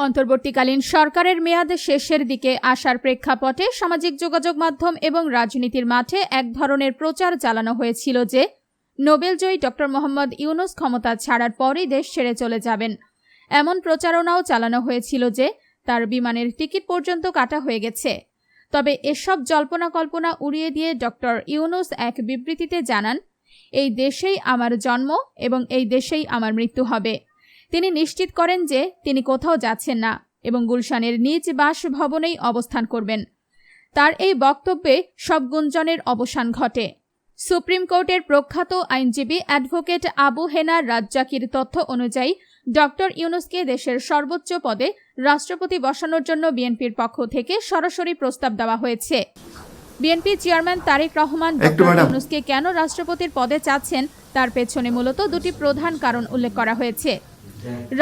অন্তর্বর্তীকালীন সরকারের মেয়াদ শেষের দিকে আসার প্রেক্ষাপটে সামাজিক যোগাযোগ মাধ্যম এবং রাজনীতির মাঠে এক ধরনের প্রচার চালানো হয়েছিল যে নোবেলজয়ী ড মোহাম্মদ ইউনূস ক্ষমতা ছাড়ার পরই দেশ ছেড়ে চলে যাবেন। এমন প্রচারণাও চালানো হয়েছিল যে তার বিমানের টিকিট পর্যন্ত কাটা হয়ে গেছে। তবে এসব জল্পনা কল্পনা উড়িয়ে দিয়ে ড ইউনূস এক বিবৃতিতে জানান, এই দেশেই আমার জন্ম এবং এই দেশেই আমার মৃত্যু হবে। তিনি নিশ্চিত করেন যে তিনি কোথাও যাচ্ছেন না এবং গুলশানের নিজ বাসভবনেই অবস্থান করবেন। তার এই বক্তব্যে সব গুঞ্জনের অবসান ঘটে। সুপ্রিম কোর্টের প্রখ্যাত আইনজীবী অ্যাডভোকেট আবু হেনা রাজ্জাকির তথ্য অনুযায়ী ড ইউনূসকে দেশের সর্বোচ্চ পদে রাষ্ট্রপতি বসানোর জন্য বিএনপির পক্ষ থেকে সরাসরি প্রস্তাব দেওয়া হয়েছে। বিএনপি চেয়ারম্যান তারেক রহমান ড ইউনূসকে কেন রাষ্ট্রপতির পদে চাচ্ছেন তার পেছনে মূলত দুটি প্রধান কারণ উল্লেখ করা হয়েছে।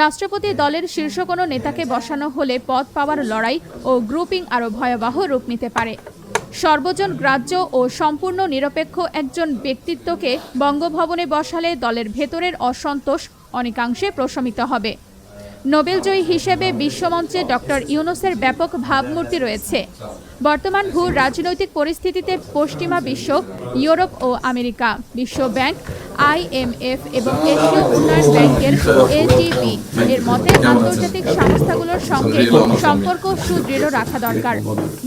রাষ্ট্রপতি দলের শীর্ষ কোনো নেতাকে বসানো হলে পদ পাওয়ার লড়াই ও গ্রুপিং আরও ভয়াবহ রূপ নিতে পারে। সর্বজন গ্রাহ্য ও সম্পূর্ণ নিরপেক্ষ একজন ব্যক্তিত্বকে বঙ্গভবনে বসালে দলের ভেতরের অসন্তোষ অনেকাংশে প্রশমিত হবে। নোবেলজয়ী হিসেবে বিশ্বমঞ্চে ড ইউনূসের ব্যাপক ভাবমূর্তি রয়েছে। বর্তমান ভূ রাজনৈতিক পরিস্থিতিতে পশ্চিমা বিশ্ব, ইউরোপ ও আমেরিকা, বিশ্ব ব্যাংক, IMF এবং এশীয় উন্নয়ন ব্যাংকের ADB এর মতে আন্তর্জাতিক সংস্থাগুলোর সঙ্গে সম্পর্ক সুদৃঢ় রাখা দরকার।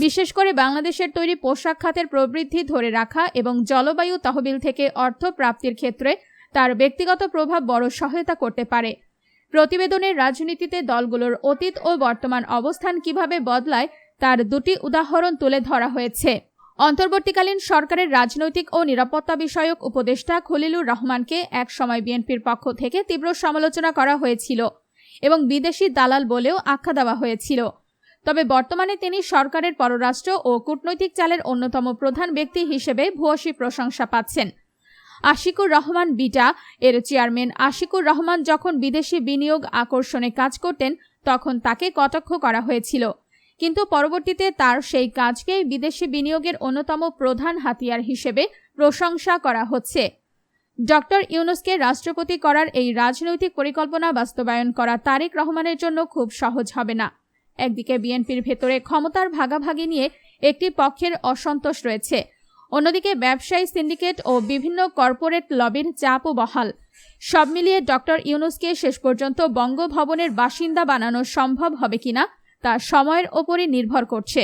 বিশেষ করে বাংলাদেশের তৈরি পোশাক খাতের প্রবৃদ্ধি ধরে রাখা এবং জলবায়ু তহবিল থেকে অর্থ প্রাপ্তির ক্ষেত্রে তার ব্যক্তিগত প্রভাব বড় সহায়তা করতে পারে। প্রতিবেদনের রাজনীতিতে দলগুলোর অতীত ও বর্তমান অবস্থান কিভাবে বদলায় তার দুটি উদাহরণ তুলে ধরা হয়েছে। অন্তর্বর্তীকালীন সরকারের রাজনৈতিক ও নিরাপত্তা বিষয়ক উপদেষ্টা খলিলুর রহমানকে একসময় বিএনপির পক্ষ থেকে তীব্র সমালোচনা করা হয়েছিল এবং বিদেশি দালাল বলেও আখ্যা দেওয়া হয়েছিল। তবে বর্তমানে তিনি সরকারের পররাষ্ট্র ও কূটনৈতিক চালের অন্যতম প্রধান ব্যক্তি হিসেবে ভূয়সী প্রশংসা পাচ্ছেন। আশিকুর রহমান বিটা এর চেয়ারম্যান আশিকুর রহমান যখন বিদেশি বিনিয়োগ আকর্ষণে কাজ করতেন তখন তাকে কটাক্ষ করা হয়েছিল, কিন্তু পরবর্তীতে তার সেই কাজকেই বিদেশি বিনিয়োগের অন্যতম প্রধান হাতিয়ার হিসেবে প্রশংসা করা হচ্ছে। ড ইউনূসকে রাষ্ট্রপতি করার এই রাজনৈতিক পরিকল্পনা বাস্তবায়ন করা তারেক রহমানের জন্য খুব সহজ হবে না। একদিকে বিএনপির ভেতরে ক্ষমতার ভাগাভাগি নিয়ে একটি পক্ষের অসন্তোষ রয়েছে, অন্যদিকে ব্যবসায়ী সিন্ডিকেট ও বিভিন্ন কর্পোরেট লবির চাপও বহাল। সব মিলিয়ে ড ইউনূসকে শেষ পর্যন্ত বঙ্গভবনের বাসিন্দা বানানো সম্ভব হবে কিনা তা সময়ের ওপরই নির্ভর করছে।